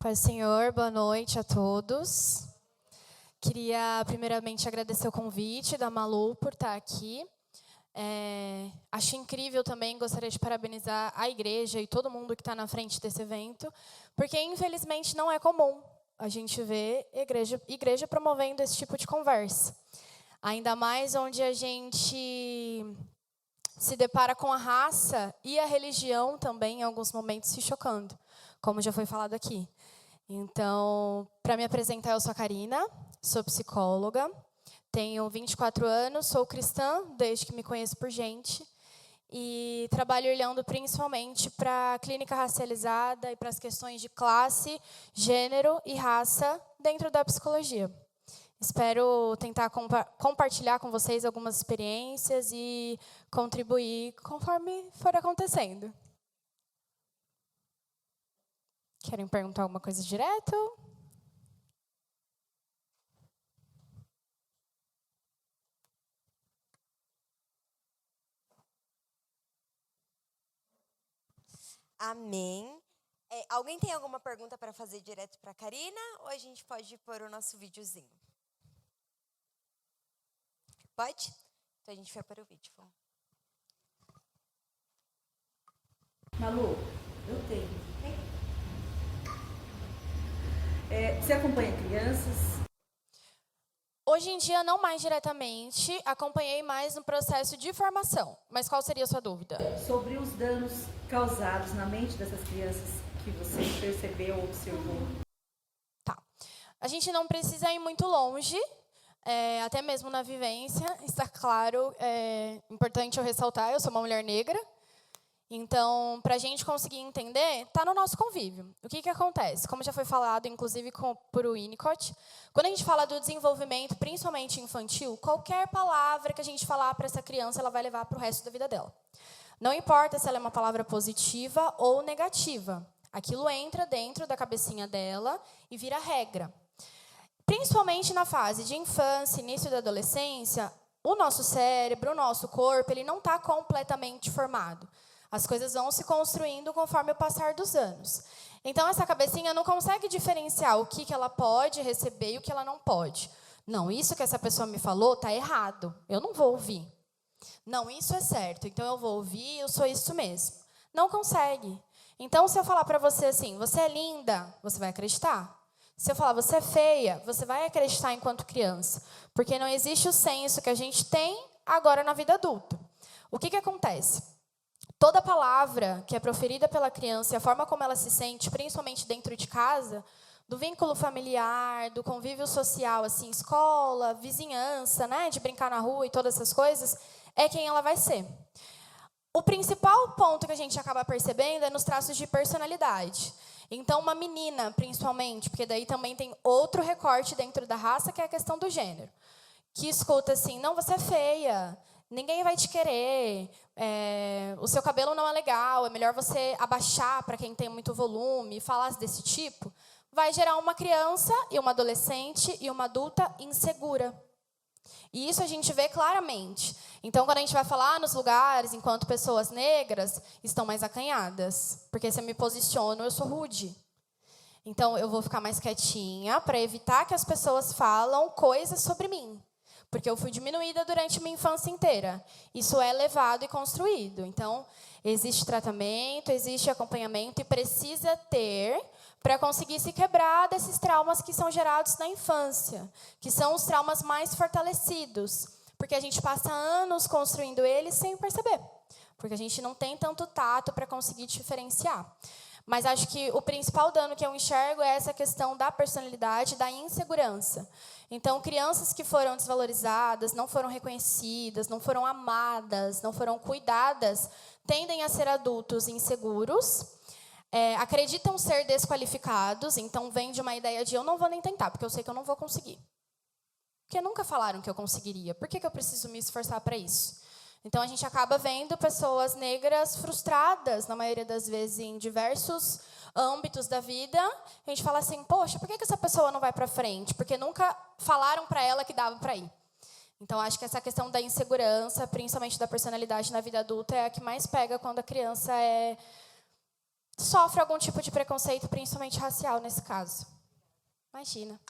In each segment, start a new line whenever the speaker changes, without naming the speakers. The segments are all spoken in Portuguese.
Paz do Senhor, boa noite a todos. Queria primeiramente agradecer o convite da Malu por estar aqui. Acho incrível também, gostaria de parabenizar a igreja e todo mundo que está na frente desse evento, porque infelizmente não é comum a gente ver igreja promovendo esse tipo de conversa. Ainda mais onde a gente se depara com a raça e a religião também, em alguns momentos, se chocando, como já foi falado aqui. Então, para me apresentar, eu sou a Karina, sou psicóloga, tenho 24 anos, sou cristã, desde que me conheço por gente, e trabalho olhando principalmente para a clínica racializada e para as questões de classe, gênero e raça dentro da psicologia. Espero tentar compartilhar com vocês algumas experiências e contribuir conforme for acontecendo. Querem perguntar alguma coisa direto?
Amém. Alguém tem alguma pergunta para fazer direto para a Karina? Ou a gente pode pôr o nosso videozinho? Pode? Então a gente vai para o vídeo.
Malu, eu tenho. Você acompanha crianças?
Hoje em dia, não mais diretamente, acompanhei mais no processo de formação. Mas qual seria a sua dúvida?
Sobre os danos causados na mente dessas crianças que você percebeu ou observou.
Tá. A gente não precisa ir muito longe, até mesmo na vivência. Está claro, é importante eu ressaltar, eu sou uma mulher negra. Então, para a gente conseguir entender, está no nosso convívio. O que acontece? Como já foi falado, inclusive por Winnicott, quando a gente fala do desenvolvimento, principalmente infantil, qualquer palavra que a gente falar para essa criança, ela vai levar para o resto da vida dela. Não importa se ela é uma palavra positiva ou negativa. Aquilo entra dentro da cabecinha dela e vira regra. Principalmente na fase de infância, início da adolescência, o nosso cérebro, o nosso corpo, ele não está completamente formado. As coisas vão se construindo conforme o passar dos anos. Então, essa cabecinha não consegue diferenciar o que ela pode receber e o que ela não pode. Não, isso que essa pessoa me falou está errado. Eu não vou ouvir. Não, isso é certo. Então, eu vou ouvir, eu sou isso mesmo. Não consegue. Então, se eu falar para você assim, você é linda, você vai acreditar. Se eu falar, você é feia, você vai acreditar enquanto criança. Porque não existe o senso que a gente tem agora na vida adulta. O que acontece? Toda palavra que é proferida pela criança e a forma como ela se sente, principalmente dentro de casa, do vínculo familiar, do convívio social, assim, escola, vizinhança, né, de brincar na rua e todas essas coisas, é quem ela vai ser. O principal ponto que a gente acaba percebendo é nos traços de personalidade. Então, uma menina, principalmente, porque daí também tem outro recorte dentro da raça, que é a questão do gênero, que escuta assim, não, você é feia, ninguém vai te querer, o seu cabelo não é legal, é melhor você abaixar para quem tem muito volume, falar desse tipo, vai gerar uma criança e uma adolescente e uma adulta insegura. E isso a gente vê claramente. Então, quando a gente vai falar nos lugares, enquanto pessoas negras estão mais acanhadas, porque se eu me posiciono, eu sou rude. Então, eu vou ficar mais quietinha para evitar que as pessoas falam coisas sobre mim. Porque eu fui diminuída durante minha infância inteira. Isso é levado e construído. Então, existe tratamento, existe acompanhamento e precisa ter para conseguir se quebrar desses traumas que são gerados na infância, que são os traumas mais fortalecidos, porque a gente passa anos construindo eles sem perceber, porque a gente não tem tanto tato para conseguir diferenciar. Mas acho que o principal dano que eu enxergo é essa questão da personalidade, da insegurança. Então, crianças que foram desvalorizadas, não foram reconhecidas, não foram amadas, não foram cuidadas, tendem a ser adultos inseguros, acreditam ser desqualificados, então vem de uma ideia de eu não vou nem tentar, porque eu sei que eu não vou conseguir. Porque nunca falaram que eu conseguiria. Por que eu preciso me esforçar para isso? Então, a gente acaba vendo pessoas negras frustradas, na maioria das vezes, em diversos âmbitos da vida. A gente fala assim, poxa, por que essa pessoa não vai para frente? Porque nunca falaram para ela que dava para ir. Então, acho que essa questão da insegurança, principalmente da personalidade na vida adulta, é a que mais pega quando a criança é sofre algum tipo de preconceito, principalmente racial nesse caso. Imagina.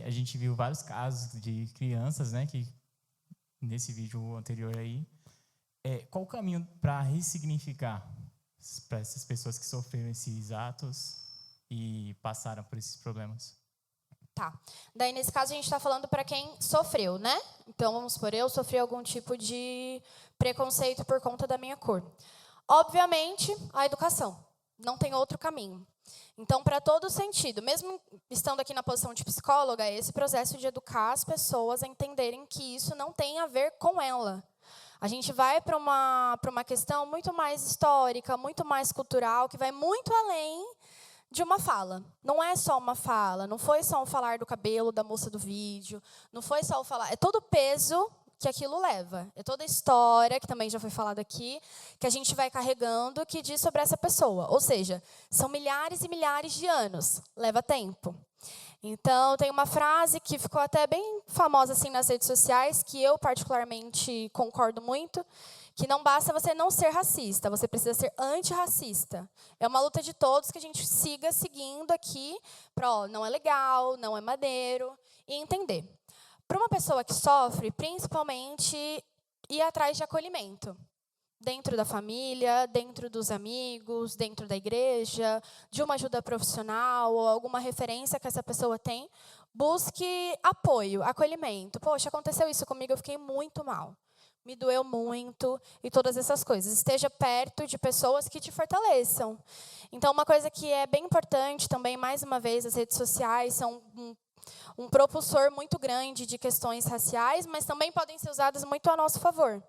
A gente viu vários casos de crianças, né, que nesse vídeo anterior aí. Qual o caminho para ressignificar para essas pessoas que sofreram esses atos e passaram por esses problemas?
Tá. Daí, nesse caso, a gente está falando para quem sofreu, né? Então, vamos supor, eu sofri algum tipo de preconceito por conta da minha cor. Obviamente, a educação. Não tem outro caminho. Então, para todo sentido, mesmo estando aqui na posição de psicóloga, é esse processo de educar as pessoas a entenderem que isso não tem a ver com ela. A gente vai para uma questão muito mais histórica, muito mais cultural, que vai muito além de uma fala. Não é só uma fala, não foi só um falar do cabelo da moça do vídeo, não foi só o falar, é todo o peso que aquilo leva. É toda a história, que também já foi falada aqui, que a gente vai carregando, que diz sobre essa pessoa. Ou seja, são milhares e milhares de anos. Leva tempo. Então, tem uma frase que ficou até bem famosa assim nas redes sociais, que eu particularmente concordo muito, que não basta você não ser racista, você precisa ser antirracista. É uma luta de todos que a gente siga seguindo aqui para, não é legal, não é maneiro, e entender. Para uma pessoa que sofre, principalmente, ir atrás de acolhimento. Dentro da família, dentro dos amigos, dentro da igreja, de uma ajuda profissional ou alguma referência que essa pessoa tem. Busque apoio, acolhimento. Poxa, aconteceu isso comigo, eu fiquei muito mal. Me doeu muito e todas essas coisas. Esteja perto de pessoas que te fortaleçam. Então, uma coisa que é bem importante também, mais uma vez, as redes sociais são um propulsor muito grande de questões raciais, mas também podem ser usadas muito a nosso favor.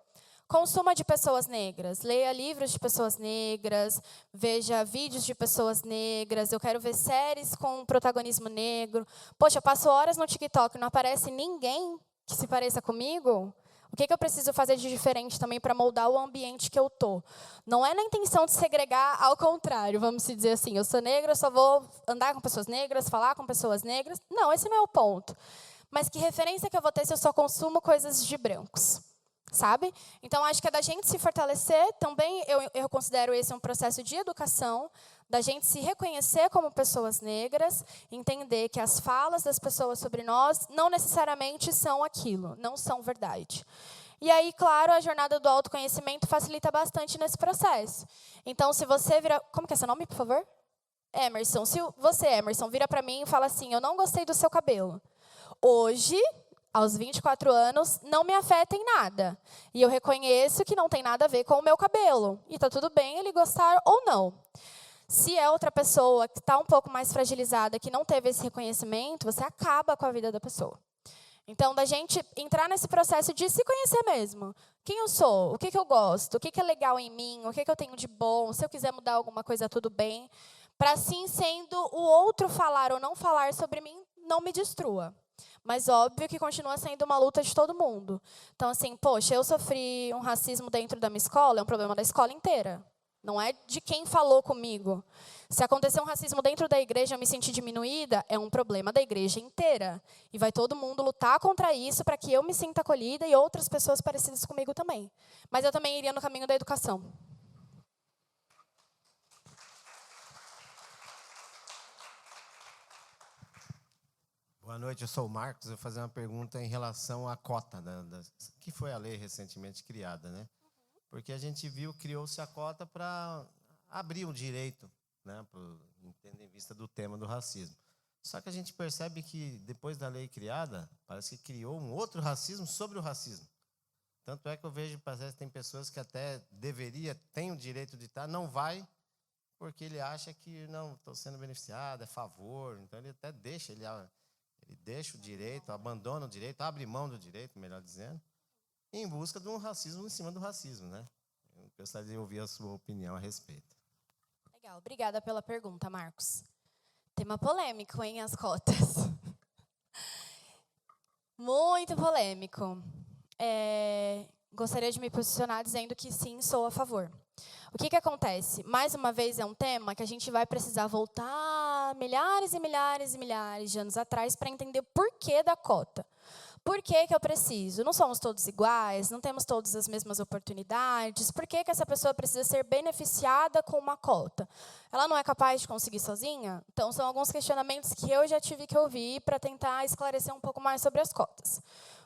Consuma de pessoas negras, leia livros de pessoas negras, veja vídeos de pessoas negras, eu quero ver séries com protagonismo negro. Poxa, eu passo horas no TikTok, não aparece ninguém que se pareça comigo? O que eu preciso fazer de diferente também para moldar o ambiente que eu tô? Não é na intenção de segregar, ao contrário, vamos dizer assim, eu sou negra, eu só vou andar com pessoas negras, falar com pessoas negras. Não, esse não é o ponto. Mas que referência que eu vou ter se eu só consumo coisas de brancos? Sabe? Então, acho que é da gente se fortalecer. Também eu considero esse um processo de educação, da gente se reconhecer como pessoas negras, entender que as falas das pessoas sobre nós não necessariamente são aquilo, não são verdade. E aí, claro, a jornada do autoconhecimento facilita bastante nesse processo. Então, se você vira... Como que é seu nome, por favor? Emerson. Se você, Emerson, vira para mim e fala assim, eu não gostei do seu cabelo. Hoje... aos 24 anos, não me afeta em nada. E eu reconheço que não tem nada a ver com o meu cabelo. E está tudo bem ele gostar ou não. Se é outra pessoa que está um pouco mais fragilizada, que não teve esse reconhecimento, você acaba com a vida da pessoa. Então, da gente entrar nesse processo de se conhecer mesmo. Quem eu sou? O que eu gosto? O que é legal em mim? O que eu tenho de bom? Se eu quiser mudar alguma coisa, tudo bem. Para assim, sendo o outro falar ou não falar sobre mim, não me destrua. Mas óbvio que continua sendo uma luta de todo mundo. Então, assim, poxa, eu sofri um racismo dentro da minha escola, é um problema da escola inteira. Não é de quem falou comigo. Se acontecer um racismo dentro da igreja e eu me sentir diminuída, é um problema da igreja inteira. E vai todo mundo lutar contra isso para que eu me sinta acolhida e outras pessoas parecidas comigo também. Mas eu também iria no caminho da educação.
Boa noite, eu sou o Marcos. Eu vou fazer uma pergunta em relação à cota, que foi a lei recentemente criada, né? Porque a gente viu, criou-se a cota para abrir o direito, né, tendo em vista do tema do racismo. Só que a gente percebe que, depois da lei criada, parece que criou um outro racismo sobre o racismo. Tanto é que eu vejo, parece que tem pessoas que até tem o direito de estar, não vai, porque ele acha que, não, estou sendo beneficiado, é favor. Então, ele até deixa, ele deixa o direito, abandona o direito, abre mão do direito, melhor dizendo, em busca de um racismo em cima do racismo, né? Eu gostaria de ouvir a sua opinião a respeito.
Legal, obrigada pela pergunta, Marcos. Tema polêmico, hein, as cotas. Muito polêmico. Gostaria de me posicionar dizendo que sim, sou a favor. O que acontece? Mais uma vez, é um tema que a gente vai precisar voltar milhares e milhares e milhares de anos atrás para entender o porquê da cota. Por que eu preciso? Não somos todos iguais, não temos todas as mesmas oportunidades. Por que essa pessoa precisa ser beneficiada com uma cota? Ela não é capaz de conseguir sozinha? Então, são alguns questionamentos que eu já tive que ouvir para tentar esclarecer um pouco mais sobre as cotas.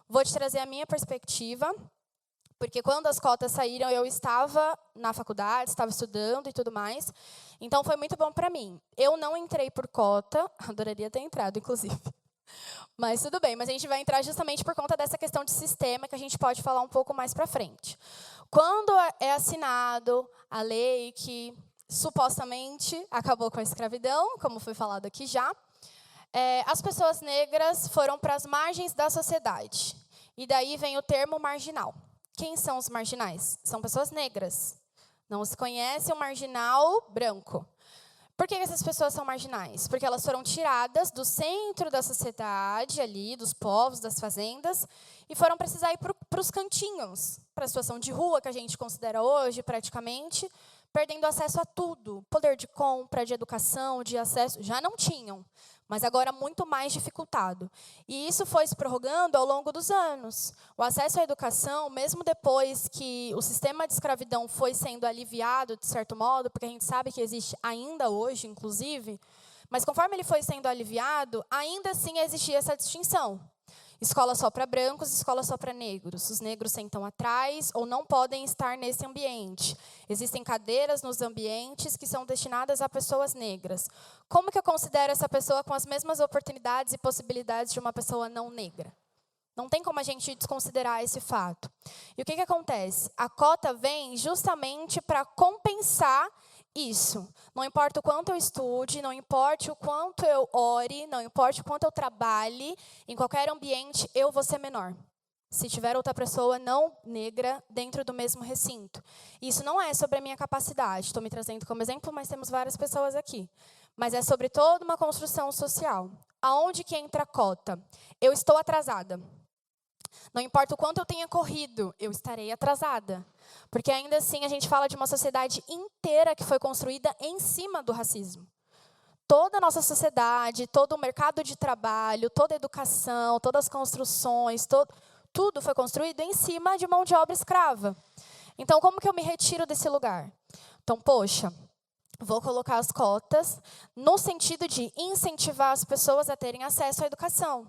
Vou te trazer a minha perspectiva, porque quando as cotas saíram, eu estava na faculdade, estava estudando e tudo mais. Então, foi muito bom para mim. Eu não entrei por cota, adoraria ter entrado, inclusive. Mas tudo bem, mas a gente vai entrar justamente por conta dessa questão de sistema que a gente pode falar um pouco mais para frente. Quando é assinado a lei que supostamente acabou com a escravidão, como foi falado aqui já, as pessoas negras foram para as margens da sociedade. E daí vem o termo marginal. Quem são os marginais? São pessoas negras. Não se conhece um marginal branco. Por que essas pessoas são marginais? Porque elas foram tiradas do centro da sociedade, ali, dos povos, das fazendas, e foram precisar ir para os cantinhos, para a situação de rua que a gente considera hoje, praticamente, perdendo acesso a tudo. Poder de compra, de educação, de acesso, já não tinham, mas agora muito mais dificultado. E isso foi se prorrogando ao longo dos anos. O acesso à educação, mesmo depois que o sistema de escravidão foi sendo aliviado, de certo modo, porque a gente sabe que existe ainda hoje, inclusive, mas conforme ele foi sendo aliviado, ainda assim existia essa distinção. Escola só para brancos, escola só para negros. Os negros sentam atrás ou não podem estar nesse ambiente. Existem cadeiras nos ambientes que são destinadas a pessoas negras. Como que eu considero essa pessoa com as mesmas oportunidades e possibilidades de uma pessoa não negra? Não tem como a gente desconsiderar esse fato. E o que acontece? A cota vem justamente para compensar isso. Não importa o quanto eu estude, não importa o quanto eu ore, não importa o quanto eu trabalhe, em qualquer ambiente eu vou ser menor. Se tiver outra pessoa não negra dentro do mesmo recinto. Isso não é sobre a minha capacidade. Estou me trazendo como exemplo, mas temos várias pessoas aqui. Mas é sobre toda uma construção social. Aonde que entra a cota? Eu estou atrasada. Não importa o quanto eu tenha corrido, eu estarei atrasada. Porque ainda assim a gente fala de uma sociedade inteira que foi construída em cima do racismo. Toda a nossa sociedade, todo o mercado de trabalho, toda a educação, todas as construções, tudo foi construído em cima de mão de obra escrava. Então, como que eu me retiro desse lugar? Então, poxa, vou colocar as cotas no sentido de incentivar as pessoas a terem acesso à educação.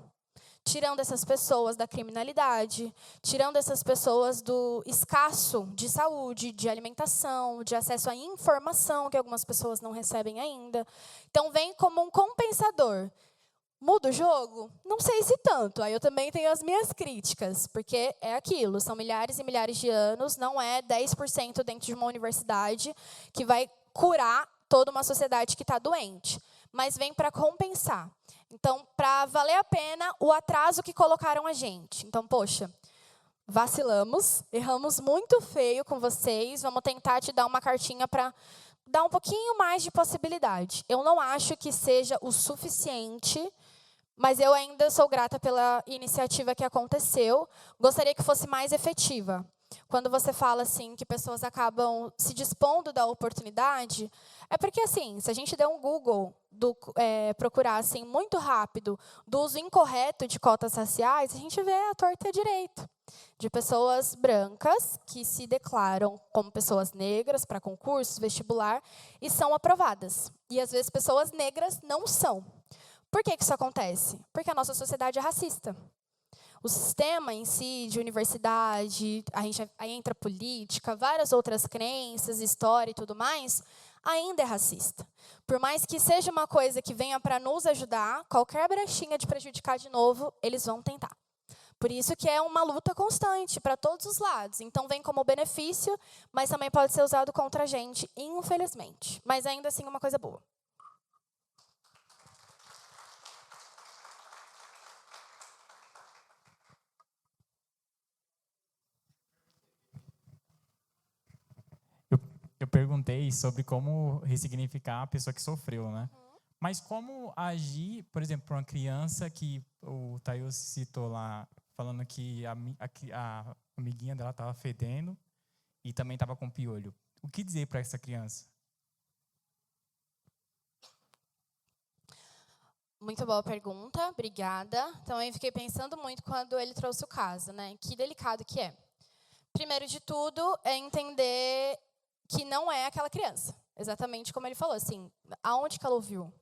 Tirando essas pessoas da criminalidade, tirando essas pessoas do escasso de saúde, de alimentação, de acesso à informação, que algumas pessoas não recebem ainda. Então, vem como um compensador. Muda o jogo? Não sei se tanto. Aí eu também tenho as minhas críticas, porque é aquilo, são milhares e milhares de anos, não é 10% dentro de uma universidade que vai curar toda uma sociedade que está doente, mas vem para compensar. Então, para valer a pena o atraso que colocaram a gente. Então, poxa, vacilamos, erramos muito feio com vocês, vamos tentar te dar uma cartinha para dar um pouquinho mais de possibilidade. Eu não acho que seja o suficiente, mas eu ainda sou grata pela iniciativa que aconteceu. Gostaria que fosse mais efetiva. Quando você fala assim que pessoas acabam se dispondo da oportunidade, é porque assim, se a gente der um Google, procurar assim muito rápido do uso incorreto de cotas raciais, a gente vê a torta e a direito de pessoas brancas que se declaram como pessoas negras para concursos, vestibular, e são aprovadas. E às vezes pessoas negras não são. Por que isso acontece? Porque a nossa sociedade é racista. O sistema em si, de universidade, aí entra política, várias outras crenças, história e tudo mais, ainda é racista. Por mais que seja uma coisa que venha para nos ajudar, qualquer brechinha de prejudicar de novo, eles vão tentar. Por isso que é uma luta constante para todos os lados. Então, vem como benefício, mas também pode ser usado contra a gente, infelizmente. Mas ainda assim, uma coisa boa.
Eu perguntei sobre como ressignificar a pessoa que sofreu, né? Mas como agir, por exemplo, para uma criança que o Tayo citou lá, falando que a amiguinha dela estava fedendo e também estava com piolho. o que dizer para essa criança?
Muito boa pergunta, obrigada. Também fiquei pensando muito quando ele trouxe o caso, né? Que delicado que é. Primeiro de tudo, é entender que não é aquela criança. Exatamente como ele falou, assim, aonde que ela ouviu?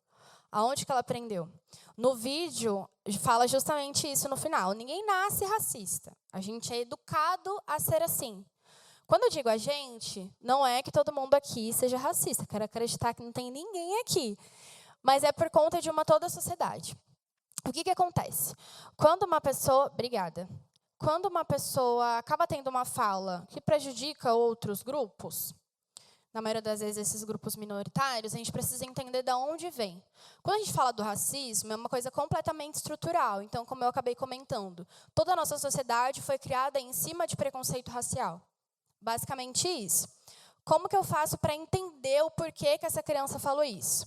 Aonde que ela aprendeu? No vídeo, fala justamente isso no final. Ninguém nasce racista. A gente é educado a ser assim. Quando eu digo a gente, não é que todo mundo aqui seja racista. Quero acreditar que não tem ninguém aqui. Mas é por conta de toda a sociedade. O que acontece? Quando uma pessoa... Obrigada. Quando uma pessoa acaba tendo uma fala que prejudica outros grupos, na maioria das vezes esses grupos minoritários, a gente precisa entender de onde vem. Quando a gente fala do racismo, é uma coisa completamente estrutural. Então, como eu acabei comentando, toda a nossa sociedade foi criada em cima de preconceito racial. Basicamente isso. Como que eu faço para entender o porquê que essa criança falou isso?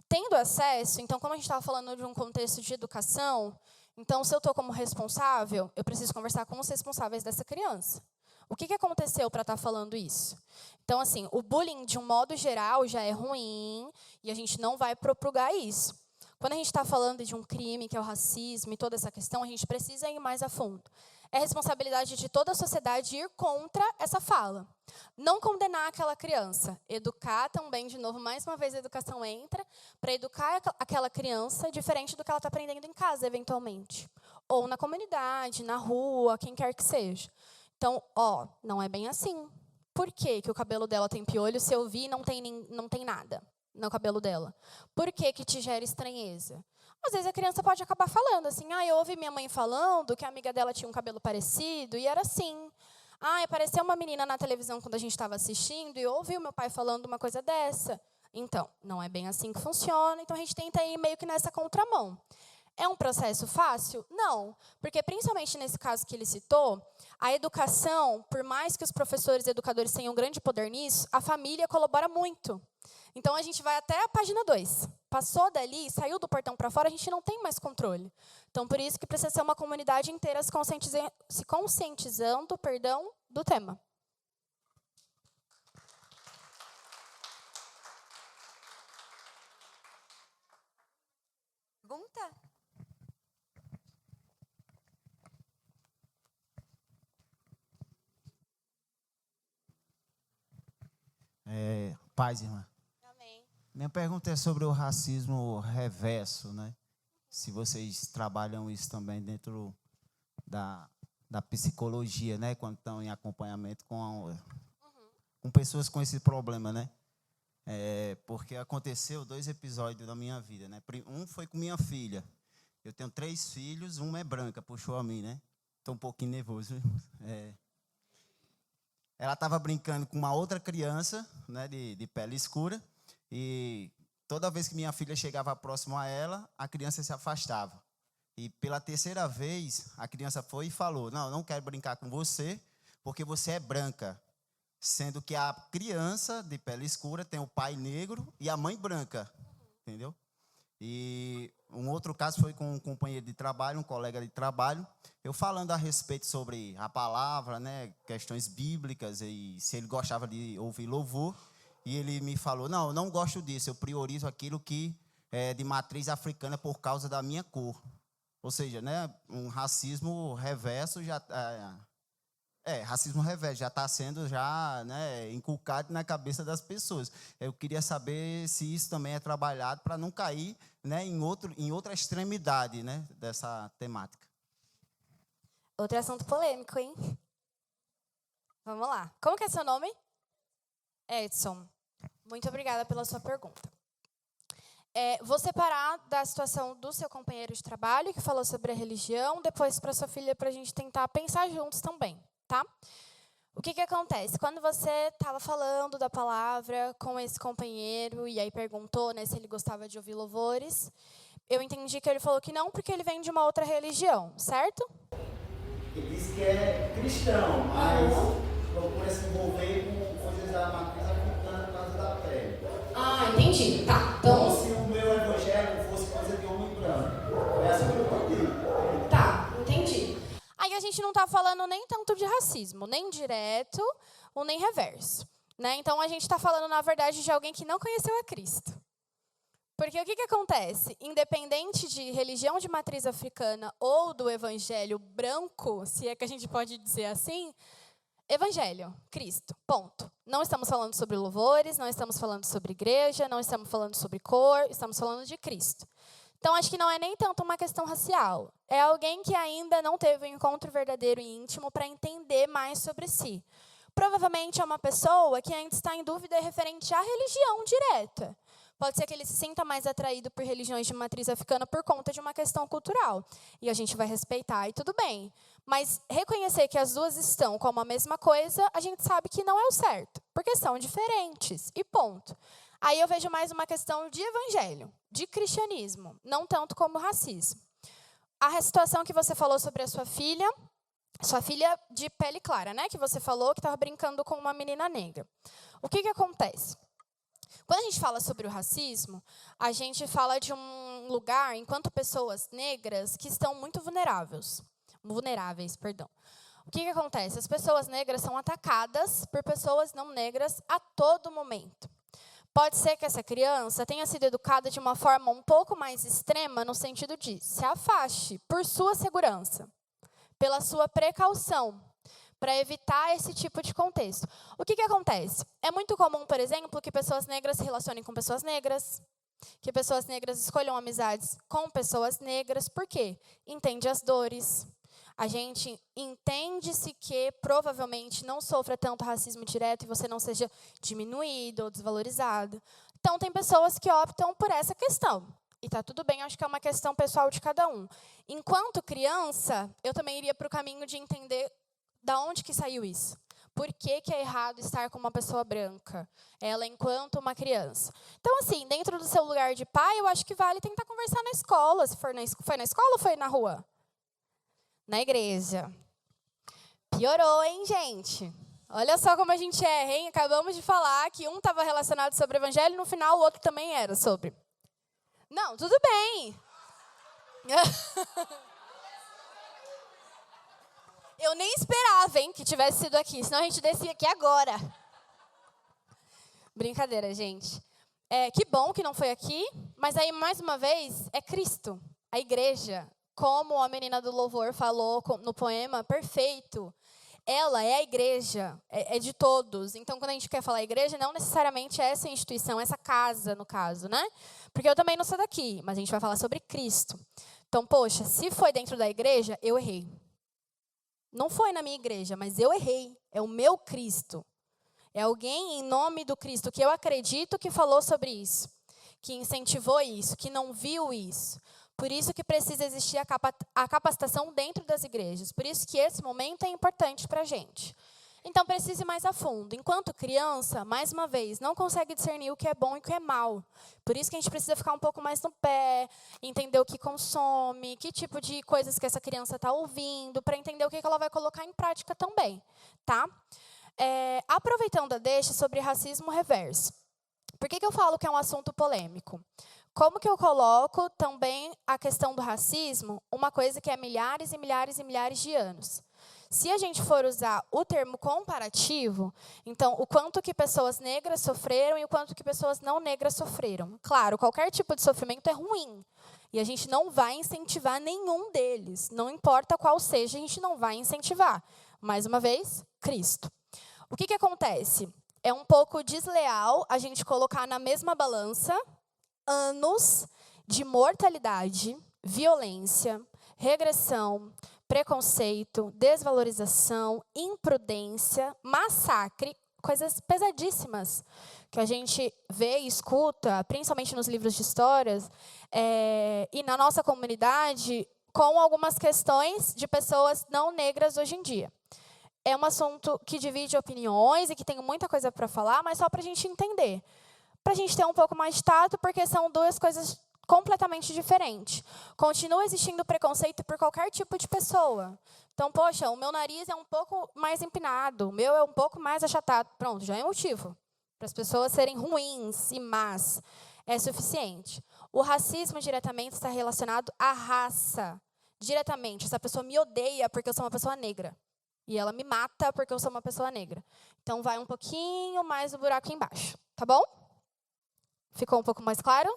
Tendo acesso, então, como a gente estava falando de um contexto de educação, então, se eu estou como responsável, eu preciso conversar com os responsáveis dessa criança. O que aconteceu para estar falando isso? Então, assim, o bullying, de um modo geral, já é ruim e a gente não vai propagar isso. Quando a gente está falando de um crime, que é o racismo e toda essa questão, a gente precisa ir mais a fundo. É responsabilidade de toda a sociedade ir contra essa fala. Não condenar aquela criança. Educar também, de novo, mais uma vez a educação entra, para educar aquela criança diferente do que ela está aprendendo em casa, eventualmente. Ou na comunidade, na rua, quem quer que seja. Então, não é bem assim. Por que o cabelo dela tem piolho se eu vi não tem nada no cabelo dela? Por que te gera estranheza? Às vezes a criança pode acabar falando assim, eu ouvi minha mãe falando que a amiga dela tinha um cabelo parecido e era assim. Apareceu uma menina na televisão quando a gente estava assistindo e eu ouvi o meu pai falando uma coisa dessa. Então, não é bem assim que funciona, então a gente tenta ir meio que nessa contramão. É um processo fácil? Não, porque principalmente nesse caso que ele citou, a educação, por mais que os professores e educadores tenham um grande poder nisso, a família colabora muito. Então, a gente vai até a página 2. Passou dali, saiu do portão para fora, a gente não tem mais controle. Então, por isso que precisa ser uma comunidade inteira se conscientizando do tema.
Pergunta?
Paz, irmã.
Amém.
Minha pergunta é sobre o racismo reverso, né? Se vocês trabalham isso também dentro da psicologia, né? Quando estão em acompanhamento com pessoas com esse problema, né? Porque aconteceu 2 episódios da minha vida, né? Um foi com minha filha. Eu tenho 3 filhos, uma é branca, puxou a mim, né? Estou um pouquinho nervoso. Ela estava brincando com uma outra criança, né, de pele escura, e toda vez que minha filha chegava próximo a ela, a criança se afastava. E pela 3ª vez, a criança foi e falou, não quero brincar com você, porque você é branca. Sendo que a criança de pele escura tem o pai negro e a mãe branca, entendeu? E um outro caso foi com um companheiro de trabalho, um colega de trabalho, eu falando a respeito sobre a palavra, né, questões bíblicas, e se ele gostava de ouvir louvor, e ele me falou, não gosto disso, eu priorizo aquilo que é de matriz africana por causa da minha cor. Ou seja, né, um racismo reverso racismo reverso já está sendo né, inculcado na cabeça das pessoas. Eu queria saber se isso também é trabalhado para não cair, né, em outra extremidade, né, dessa temática.
Outro assunto polêmico, hein? Vamos lá. Como que é seu nome? Edson. Muito obrigada pela sua pergunta. Vou separar da situação do seu companheiro de trabalho, que falou sobre a religião, depois para sua filha, para a gente tentar pensar juntos também. Tá? O que acontece? Quando você estava falando da palavra com esse companheiro e aí perguntou, né, se ele gostava de ouvir louvores, eu entendi que ele falou que não, porque ele vem de uma outra religião, certo?
Ele disse que é cristão, mas procura se envolver com coisas da matriz africana por causa da pele.
Entendi. Tá. Então,
se o meu evangelho fosse coisa de homem branco, é assim que eu entendi.
Tá, entendi. Aí a gente não está falando nem tanto de racismo, nem direto ou nem reverso. né? Então, a gente está falando, na verdade, de alguém que não conheceu a Cristo. Porque o que acontece? Independente de religião de matriz africana ou do evangelho branco, se é que a gente pode dizer assim, evangelho, Cristo, ponto. Não estamos falando sobre louvores, não estamos falando sobre igreja, não estamos falando sobre cor, estamos falando de Cristo. Então, acho que não é nem tanto uma questão racial. É alguém que ainda não teve um encontro verdadeiro e íntimo para entender mais sobre si. Provavelmente é uma pessoa que ainda está em dúvida referente à religião direta. Pode ser que ele se sinta mais atraído por religiões de matriz africana por conta de uma questão cultural. E a gente vai respeitar e tudo bem. Mas reconhecer que as duas estão como a mesma coisa, a gente sabe que não é o certo. Porque são diferentes. E ponto. Aí eu vejo mais uma questão de evangelho, de cristianismo, não tanto como racismo. A situação que você falou sobre a sua filha de pele clara, né? Que você falou que estava brincando com uma menina negra. O que acontece? Quando a gente fala sobre o racismo, a gente fala de um lugar, enquanto pessoas negras, que estão muito vulneráveis. O que acontece? As pessoas negras são atacadas por pessoas não negras a todo momento. Pode ser que essa criança tenha sido educada de uma forma um pouco mais extrema, no sentido de se afaste por sua segurança, pela sua precaução, para evitar esse tipo de contexto. O que acontece? É muito comum, por exemplo, que pessoas negras se relacionem com pessoas negras, que pessoas negras escolham amizades com pessoas negras. Por quê? Entende as dores. A gente entende-se que provavelmente não sofra tanto racismo direto e você não seja diminuído ou desvalorizado. Então, tem pessoas que optam por essa questão. E está tudo bem, acho que é uma questão pessoal de cada um. Enquanto criança, eu também iria para o caminho de entender da onde que saiu isso. Por que é errado estar com uma pessoa branca? Ela enquanto uma criança. Então, assim, dentro do seu lugar de pai, eu acho que vale tentar conversar na escola. Se for foi na escola ou foi na rua? Na igreja. Piorou, hein, gente? Olha só como a gente erra, hein? Acabamos de falar que um estava relacionado sobre o evangelho e no final o outro também era sobre. Não, tudo bem. Eu nem esperava, hein, que tivesse sido aqui, senão a gente descia aqui agora. Brincadeira, gente. Que bom que não foi aqui, mas aí, mais uma vez, é Cristo, a igreja. Como a menina do louvor falou no poema, perfeito. Ela é a igreja, é de todos. Então, quando a gente quer falar igreja, não necessariamente é essa instituição, essa casa, no caso, né? Porque eu também não sou daqui, mas a gente vai falar sobre Cristo. Então, poxa, se foi dentro da igreja, eu errei. Não foi na minha igreja, mas eu errei. É o meu Cristo. É alguém em nome do Cristo que eu acredito que falou sobre isso, que incentivou isso, que não viu isso. Por isso que precisa existir a capacitação dentro das igrejas. Por isso que esse momento é importante para a gente. Então, precise ir mais a fundo. Enquanto criança, mais uma vez, não consegue discernir o que é bom e o que é mal. Por isso que a gente precisa ficar um pouco mais no pé, entender o que consome, que tipo de coisas que essa criança está ouvindo, para entender o que ela vai colocar em prática também. Tá? Aproveitando a deixa sobre racismo reverso. Por que eu falo que é um assunto polêmico? Como que eu coloco também a questão do racismo, uma coisa que é milhares e milhares e milhares de anos? Se a gente for usar o termo comparativo, então, o quanto que pessoas negras sofreram e o quanto que pessoas não negras sofreram. Claro, qualquer tipo de sofrimento é ruim. E a gente não vai incentivar nenhum deles. Não importa qual seja, a gente não vai incentivar. Mais uma vez, Cristo. O que acontece? É um pouco desleal a gente colocar na mesma balança anos de mortalidade, violência, regressão, preconceito, desvalorização, imprudência, massacre, coisas pesadíssimas que a gente vê e escuta, principalmente nos livros de histórias, e na nossa comunidade, com algumas questões de pessoas não negras hoje em dia. É um assunto que divide opiniões e que tem muita coisa para falar, mas só para a gente entender. Para a gente ter um pouco mais de tato, porque são duas coisas completamente diferentes. Continua existindo preconceito por qualquer tipo de pessoa. Então, poxa, o meu nariz é um pouco mais empinado, o meu é um pouco mais achatado. Pronto, já é motivo para as pessoas serem ruins e más. É suficiente. O racismo diretamente está relacionado à raça. Diretamente. Essa pessoa me odeia porque eu sou uma pessoa negra. E ela me mata porque eu sou uma pessoa negra. Então, vai um pouquinho mais o buraco embaixo, tá bom? Ficou um pouco mais claro?